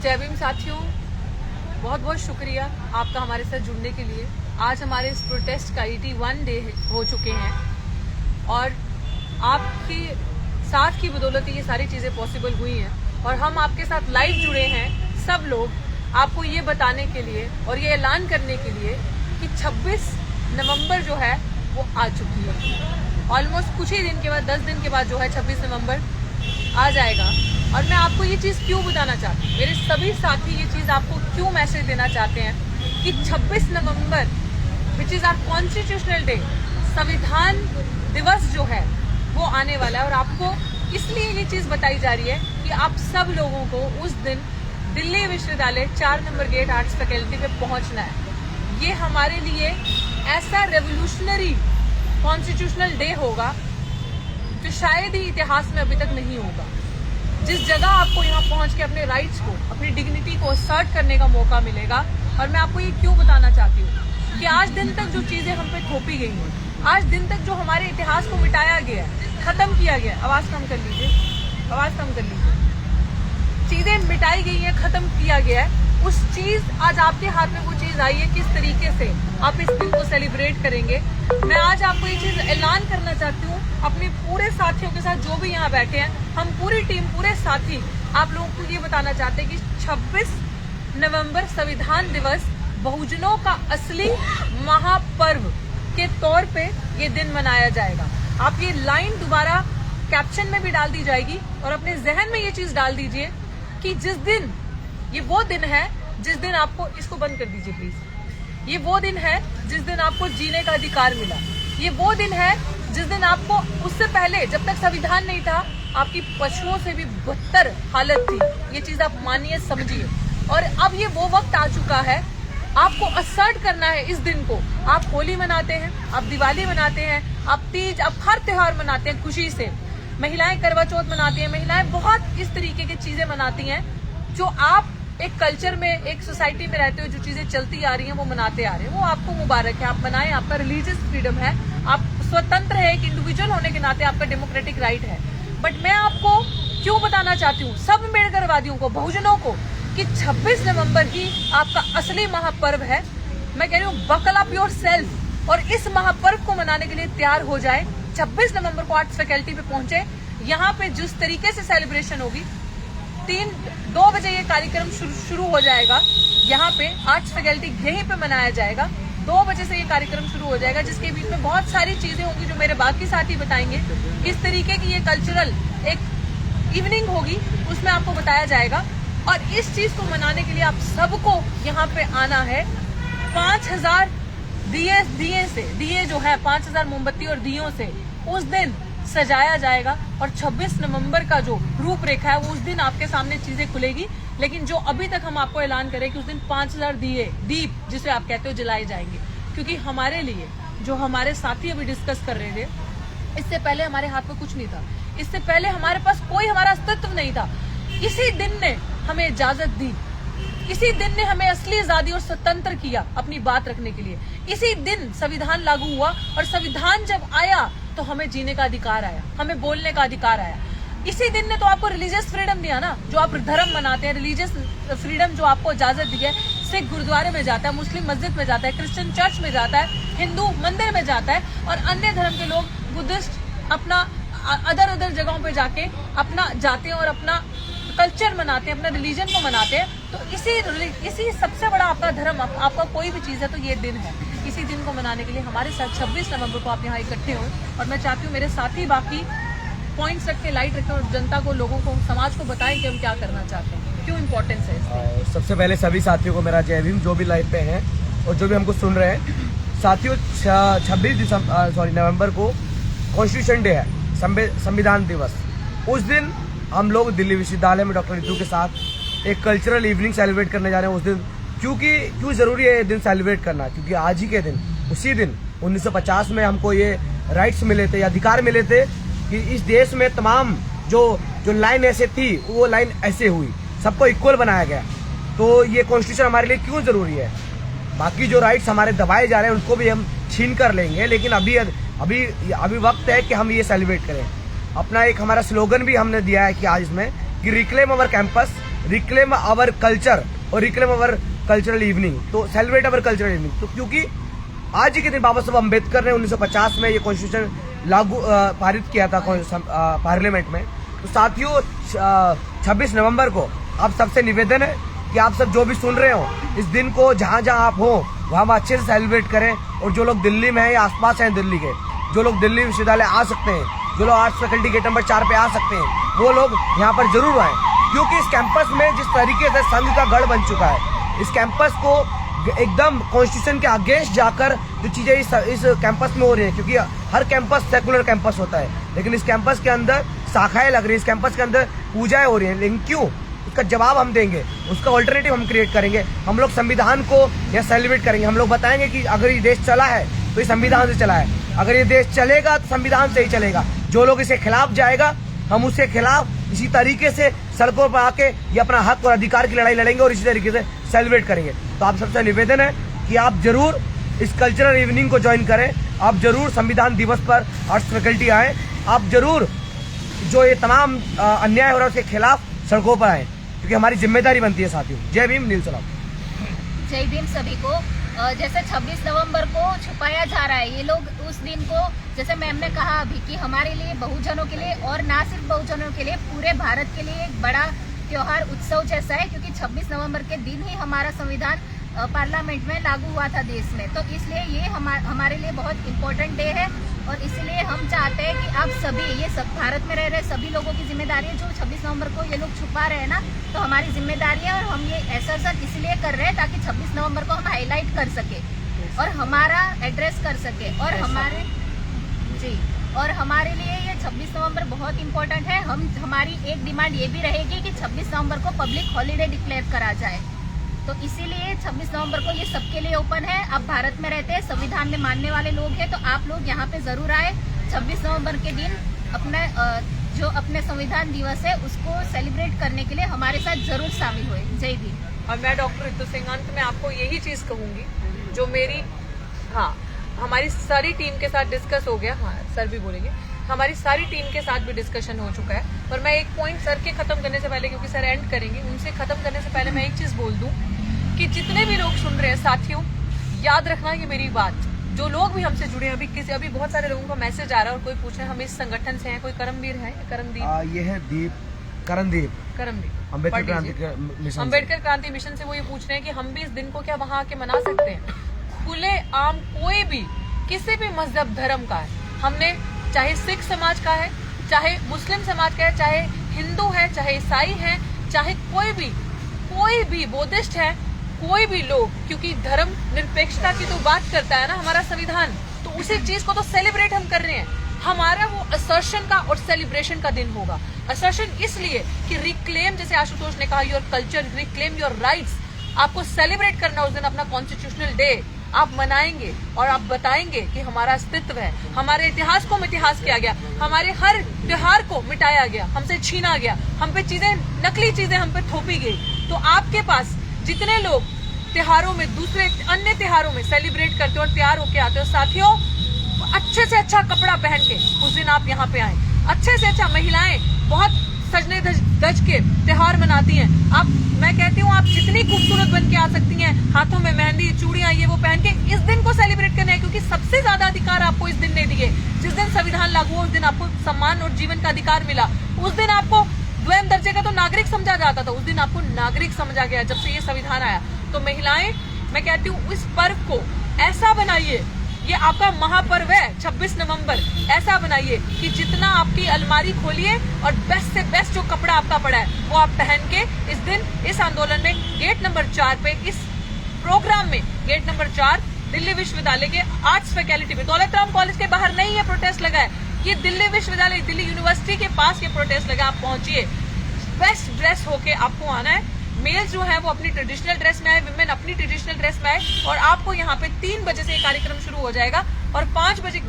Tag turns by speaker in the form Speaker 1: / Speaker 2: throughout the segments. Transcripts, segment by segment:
Speaker 1: जय भीम साथियों, बहुत बहुत शुक्रिया आपका हमारे साथ जुड़ने के लिए। आज हमारे इस प्रोटेस्ट का 81 डे हो चुके हैं और आपके साथ की बदौलत ये सारी चीज़ें पॉसिबल हुई हैं और हम आपके साथ लाइव जुड़े हैं सब लोग आपको ये बताने के लिए और ये ऐलान करने के लिए कि 26 नवंबर जो है वो आ चुकी है। ऑलमोस्ट कुछ ही दिन के बाद, 10 दिन के बाद जो है 26 नवंबर आ जाएगा। और मैं आपको ये चीज़ क्यों बताना चाहती हूँ, मेरे सभी साथी ये चीज़ आपको क्यों मैसेज देना चाहते हैं कि 26 November which is our constitutional day, संविधान दिवस जो है वो आने वाला है। और आपको इसलिए ये चीज़ बताई जा रही है कि आप सब लोगों को उस दिन दिल्ली विश्वविद्यालय 4 नंबर गेट आर्ट्स फैकल्टी पे पहुंचना है। ये हमारे लिए ऐसा रेवोल्यूशनरी कॉन्स्टिट्यूशनल डे होगा जो शायद ही इतिहास में अभी तक नहीं होगा। जिस जगह आपको यहाँ पहुंच के अपने राइट्स को, अपनी डिग्निटी को असर्ट करने का मौका मिलेगा। और मैं आपको ये क्यों बताना चाहती हूँ कि आज दिन तक जो चीजें हम पे थोपी गई हैं, आज दिन तक जो हमारे इतिहास को मिटाया गया है, खत्म किया गया है, आवाज कम कर लीजिए, आवाज कम कर लीजिए, चीजें मिटाई गई हैं, खत्म किया गया है, उस चीज आज आपके हाथ में वो चीज आई है। किस तरीके से आप इस दिन को सेलिब्रेट करेंगे, मैं आज आपको ये चीज ऐलान करना चाहती हूँ अपने पूरे साथियों के साथ जो भी यहाँ बैठे हैं। हम पूरी टीम, पूरे साथी आप लोगों को ये बताना चाहते हैं कि 26 नवंबर संविधान दिवस बहुजनों का असली महापर्व के तौर पे ये दिन मनाया जाएगा। आप ये लाइन दोबारा कैप्शन में भी डाल दी जाएगी और अपने जहन में ये चीज डाल दीजिए कि जिस दिन, ये वो दिन है जिस दिन आपको, इसको बंद कर दीजिए प्लीज, ये वो दिन है जिस दिन आपको जीने का अधिकार मिला। ये वो दिन है जिस दिन आपको, उससे पहले जब तक संविधान नहीं था, आपकी पशुओं से भी बदतर हालत थी। ये चीज आप मानिए, समझिए। और अब ये वो वक्त आ चुका है, आपको असर्ट करना है इस दिन को। आप होली मनाते हैं, आप दिवाली मनाते हैं, आप तीज, आप हर त्योहार मनाते हैं खुशी से। महिलाएं करवा चौथ मनाती हैं, महिलाएं बहुत इस तरीके की चीजें मनाती हैं जो आप एक कल्चर में, एक सोसाइटी में रहते हो, जो चीजें चलती आ रही हैं वो मनाते आ रहे हैं। वो आपको मुबारक है, आप मनाएं, आपका रिलीजियस फ्रीडम है, आप स्वतंत्र है, एक इंडिविजुअल होने के नाते आपका डेमोक्रेटिक राइट है। बट मैं आपको क्यों बताना चाहती हूँ, सब अम्बेडकरवादियों को, बहुजनों को, कि 26 नवंबर ही आपका असली महापर्व है। मैं कह रही हूँ बकल अप योर सेल्फ और इस महापर्व को मनाने के लिए तैयार हो जाए। 26 नवंबर को आर्ट्स फैकल्टी पे पहुंचे। यहाँ पे जिस तरीके से सेलिब्रेशन होगी, 2 बजे ये कार्यक्रम शुरू हो जाएगा। यहाँ पे आर्ट्स फैकल्टी यहीं पे मनाया जाएगा। 2 बजे से ये कार्यक्रम शुरू हो जाएगा, जिसके बीच में बहुत सारी चीजें होंगी जो मेरे बाकी साथी बताएंगे। इस तरीके की ये कल्चरल एक इवनिंग होगी, उसमें आपको बताया जाएगा। और इस चीज को मनाने के लिए आप सबको यहाँ पे आना है। 5000 दिए जो है, 5000 मोमबत्ती और दियों से उस दिन सजाया जाएगा। और 26 नवंबर का जो रूपरेखा है वो उस दिन आपके सामने चीजें खुलेगी। लेकिन जो अभी तक हम आपको ऐलान करें कि उस दिन 5000 दीप जिसे आप कहते हो जलाए जाएंगे, क्योंकि हमारे लिए, जो हमारे साथी अभी डिस्कस कर रहे थे, इससे पहले हमारे हाथ में कुछ नहीं था, इससे पहले हमारे पास कोई हमारा अस्तित्व नहीं था। इसी दिन ने हमें इजाजत दी, इसी दिन ने हमें असली आजादी और स्वतंत्र किया अपनी बात रखने के लिए। इसी दिन संविधान लागू हुआ और संविधान जब आया तो हमें जीने का अधिकार आया, हमें बोलने का अधिकार आया। इसी दिन ने तो आपको रिलीजियस फ्रीडम दिया ना, जो आप धर्म मनाते हैं, रिलीजियस फ्रीडम जो आपको इजाजत दी है। सिख गुरुद्वारे में जाता है, मुस्लिम मस्जिद में जाता है, क्रिश्चियन चर्च में जाता है, हिंदू मंदिर में जाता है और अन्य धर्म के लोग, बुद्धिस्ट, अपना अदर जगहों पे जाके अपना जाते हैं और अपना कल्चर मनाते हैं, अपना रिलीजन को मनाते हैं। तो इसी सबसे बड़ा आपका धर्म, आपका कोई भी चीज है तो ये दिन है। इसी दिन को मनाने के लिए हमारे साथ 26 नवंबर को आप यहाँ इकट्ठे हो। और मैं चाहती हूँ मेरे साथी बाकी पॉइंट्स रखें, लाइट रखें और जनता को, लोगों को, समाज को बताएं कि हम क्या करना चाहते हैं, क्यों इम्पोर्टेंस है।
Speaker 2: सबसे पहले सभी साथियों को मेरा जय भीम, जो भी लाइव पे हैं और जो भी हमको सुन रहे हैं। साथियों, 26 नवंबर को कॉन्स्टिट्यूशन डे है, संविधान दिवस। उस दिन हम लोग दिल्ली विश्वविद्यालय में डॉक्टर रितु के साथ एक कल्चरल इवनिंग सेलिब्रेट करने जा रहे हैं। उस दिन क्यों जरूरी है ये दिन सेलिब्रेट करना, क्योंकि आज ही के दिन, उसी दिन 1950 में हमको ये राइट्स मिले थे, अधिकार मिले थे कि इस देश में तमाम जो लाइन ऐसे थी वो लाइन ऐसे हुई, सबको इक्वल बनाया गया। तो ये कॉन्स्टिट्यूशन हमारे लिए क्यों जरूरी है। बाकी जो राइट्स हमारे दबाए जा रहे हैं उनको भी हम छीन कर लेंगे, लेकिन अभी वक्त है कि हम ये सेलिब्रेट करें। अपना एक हमारा स्लोगन भी हमने दिया है कि आज इसमें कि reclaim our campus, reclaim our culture और रिक्लेम आवर कल्चरल इवनिंग, तो सेलिब्रेट आवर कल्चरल इवनिंग। तो क्योंकि आज ही के दिन बाबा साहब अम्बेडकर ने 1950 में ये कॉन्स्टिट्यूशन लागू पारित किया था पार्लियामेंट में। तो साथियों 26 नवंबर को आप सबसे निवेदन है कि आप सब जो भी सुन रहे हो, इस दिन को जहाँ जहाँ आप हो वहाँ हम अच्छे से सेलिब्रेट करें। और जो लोग दिल्ली में हैं या आसपास हैं दिल्ली के, जो लोग दिल्ली विश्वविद्यालय आ सकते हैं, जो लोग आर्ट्स फैकल्टी गेट नंबर 4 पे आ सकते हैं, वो लोग यहाँ पर जरूर आए। क्योंकि इस कैंपस में जिस तरीके से संघ का गढ़ बन चुका है, इस कैंपस को एकदम कॉन्स्टिट्यूशन के अगेंस्ट जाकर जो चीजें इस कैंपस में हो रही है, क्योंकि हर कैंपस सेकुलर कैंपस होता है, लेकिन इस कैंपस के अंदर शाखाएं लग रही है, इस कैंपस के अंदर पूजाएं हो रही हैं। लेकिन क्यों, उसका जवाब हम देंगे, उसका ऑल्टरनेटिव हम क्रिएट करेंगे। हम लोग संविधान को यहाँ सेलिब्रेट करेंगे। हम लोग बताएंगे कि अगर ये देश चला है तो ये संविधान से चला है, अगर ये देश चलेगा तो संविधान से ही चलेगा। जो लोग इसके खिलाफ जाएगा, हम उसके खिलाफ इसी तरीके से सड़कों पर आके ये अपना हक और अधिकार की लड़ाई लड़ेंगे और इसी तरीके से सेलिब्रेट करेंगे। तो आप सबसे निवेदन है कि आप जरूर इस कल्चरल इवनिंग को ज्वाइन करें, आप जरूर संविधान दिवस पर आर्ट्स फैकल्टी आए, आप जरूर जो ये तमाम अन्याय हो रहा है उसके खिलाफ सड़कों पर आए, क्योंकि हमारी जिम्मेदारी बनती है साथियों। जय भीम, नील सलाम।
Speaker 3: जय भीम सभी को। जैसे 26 नवंबर को छुपाया जा रहा है, ये लोग उस दिन को, जैसे मैम ने कहा अभी कि हमारे लिए, बहुजनों के लिए, और ना सिर्फ बहुजनों के लिए, पूरे भारत के लिए एक बड़ा त्योहार उत्सव जैसा है। क्योंकि 26 नवंबर के दिन ही हमारा संविधान पार्लियामेंट में लागू हुआ था देश में, तो इसलिए ये हमारे लिए बहुत इम्पोर्टेंट डे है। और इसलिए हम चाहते हैं कि आप सभी, ये सब भारत में रह रहे सभी लोगों की जिम्मेदारी है। जो 26 नवंबर को ये लोग छुपा रहे हैं ना, तो हमारी जिम्मेदारी है। और हम ये एहसास इसलिए कर रहे हैं ताकि 26 नवंबर को हम हाईलाइट कर सके और हमारा एड्रेस कर सके। और हमारे लिए ये 26 नवंबर बहुत इम्पोर्टेंट है। हमारी एक डिमांड ये भी रहेगी कि 26 नवंबर को पब्लिक हॉलीडे डिक्लेयर करा जाए। तो इसीलिए 26 नवंबर को ये सबके लिए ओपन है। आप भारत में रहते हैं, संविधान में मानने वाले लोग हैं, तो आप लोग यहाँ पे जरूर आए। 26 नवंबर के दिन अपने संविधान दिवस है उसको सेलिब्रेट करने के लिए हमारे साथ जरूर शामिल हुए। जय भीम।
Speaker 1: और मैं डॉक्टर रितु सिंह, अंत में आपको यही चीज कहूंगी जो मेरी, हमारी सारी टीम के साथ डिस्कस हो गया। सर भी बोलेंगे, हमारी सारी टीम के साथ भी डिस्कशन हो चुका है। पर मैं एक पॉइंट सर के खत्म करने से पहले, क्योंकि सर एंड करेंगे, उनसे खत्म करने से पहले मैं एक चीज बोल दूं कि जितने भी लोग सुन रहे हैं साथियों, याद रखना ये मेरी बात, जो लोग भी हमसे जुड़े हैं, अभी बहुत सारे लोगों का मैसेज आ रहा है और कोई पूछ रहे हैं हम इस संगठन से हैं, कोई करमवीर है, करमदीप,
Speaker 2: ये है करमदीप
Speaker 1: अम्बेडकर क्रांति मिशन से। वो ये पूछ रहे हैं कि हम भी इस दिन को क्या वहाँ आके मना सकते हैं। खुले आम कोई भी किसी भी मजहब धर्म का है, हमने चाहे सिख समाज का है, चाहे मुस्लिम समाज का है, चाहे हिंदू है, चाहे ईसाई है, चाहे कोई भी बुद्धिस्ट है, कोई भी लोग, क्योंकि धर्म निरपेक्षता की तो बात करता है ना हमारा संविधान, तो उसी चीज को तो सेलिब्रेट हम कर रहे हैं। हमारा वो असर्शन का और सेलिब्रेशन का दिन होगा। असर्शन इसलिए कि रिक्लेम, जैसे आशुतोष ने कहा, your culture, reclaim your rights, आपको सेलिब्रेट करना उस दिन अपना कॉन्स्टिट्यूशनल डे आप मनाएंगे और आप बताएंगे कि हमारा अस्तित्व है, हमारे इतिहास को मितिहास किया गया, हमारे हर त्योहार को मिटाया गया, हमसे छीना गया, हम पे चीजें, नकली चीजें हम पे थोपी गई। तो आपके पास जितने लोग त्योहारों में, दूसरे अन्य त्योहारों में सेलिब्रेट करते हो और तैयार होके आते हो, साथियों अच्छे से अच्छा कपड़ा पहन के उस दिन आप यहाँ पे आए। अच्छे से अच्छा, महिलाएं बहुत सजने धज के त्योहार मनाती हैं। मैं कहती हूँ आप जितनी खूबसूरत बन के आ सकती हैं, हाथों में मेहंदी, चूड़ियां, ये वो पहन के इस दिन को सेलिब्रेट करना है। क्योंकि सबसे ज्यादा अधिकार आपको इस दिन नहीं दिए। जिस दिन संविधान लागू हुआ उस दिन आपको सम्मान और जीवन का अधिकार मिला। उस दिन आपको द्वितीय दर्जे का तो नागरिक समझा जाता था, उस दिन आपको नागरिक समझा गया जब से ये संविधान आया। तो महिलाएं, मैं कहती हूँ इस पर्व को ऐसा बनाइए, ये आपका महापर्व है 26 नवंबर, ऐसा बनाइए कि जितना आपकी अलमारी खोलिए और बेस्ट से बेस्ट जो कपड़ा आपका पड़ा है वो आप पहन के इस दिन इस आंदोलन में गेट नंबर 4 पे, इस प्रोग्राम में गेट नंबर 4 दिल्ली विश्वविद्यालय के आर्ट्स फैकल्टी में, दौलत राम कॉलेज के बाहर नहीं है प्रोटेस्ट लगा है, ये दिल्ली विश्वविद्यालय, दिल्ली यूनिवर्सिटी के पास ये प्रोटेस्ट लगा। आप पहुंचिए, बेस्ट ड्रेस होके आपको आना है। मेल्स जो है वो अपनी ट्रेडिशनल ड्रेस में आए, विमेन अपनी ट्रेडिशनल ड्रेस में आए। और आपको यहाँ पे 3 बजे से ये कार्यक्रम शुरू हो जाएगा और 5 बजे,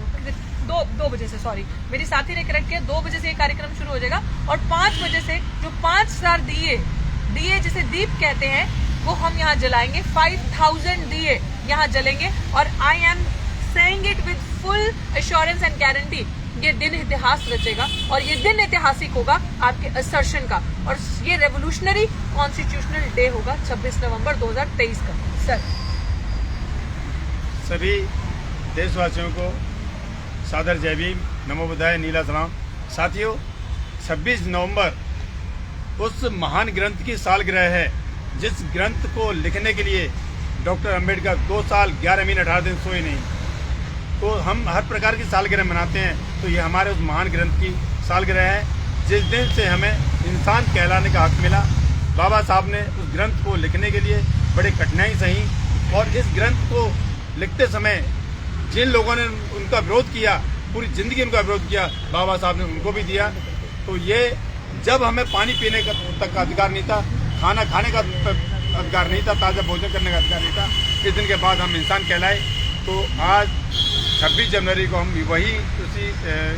Speaker 1: 2 बजे से, सॉरी मेरी साथी ने करेक्ट किया, 2 बजे से ये कार्यक्रम शुरू हो जाएगा। और 5 बजे से जो 5000 दिए जिसे दीप कहते हैं, वो हम यहाँ जलाएंगे। 5000 दिए यहाँ जलेंगे। और I am saying it with full assurance and guarantee ये दिन इतिहास रचेगा और ये दिन ऐतिहासिक होगा आपके असर्शन का, और ये रेवोल्यूशनरी कॉन्स्टिट्यूशनल डे होगा 26 नवंबर 2023 का। सर,
Speaker 4: सभी देशवासियों को सादर जय भीम, नमो बुद्धाय, नीला सलाम। साथियों, 26 नवंबर उस महान ग्रंथ की सालगिरह है जिस ग्रंथ को लिखने के लिए डॉक्टर अंबेडकर 2 साल 11 महीने 18 दिन सोए नहीं। तो हम हर प्रकार की सालगिरह मनाते हैं, तो ये हमारे उस महान ग्रंथ की सालगिरह है जिस दिन से हमें इंसान कहलाने का हक मिला। बाबा साहब ने उस ग्रंथ को लिखने के लिए बड़ी कठिनाई सही, और इस ग्रंथ को लिखते समय जिन लोगों ने उनका विरोध किया, पूरी जिंदगी उनका विरोध किया, बाबा साहब ने उनको भी दिया। तो ये जब हमें पानी पीने का तक का अधिकार नहीं था, खाना खाने का अधिकार नहीं था, ताज़ा भोजन करने का अधिकार नहीं था, इस दिन के बाद हम इंसान कहलाए। तो आज 26 जनवरी को हम वही उसी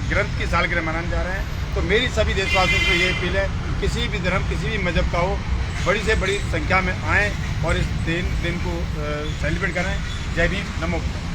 Speaker 4: ग्रंथ की सालगिरह मनाने जा रहे हैं। तो मेरी सभी देशवासियों को ये अपील है, किसी भी धर्म, किसी भी मजहब का हो, बड़ी से बड़ी संख्या में आएँ और इस दिन को सेलिब्रेट करें। जय भीम, नमो बुद्धाय।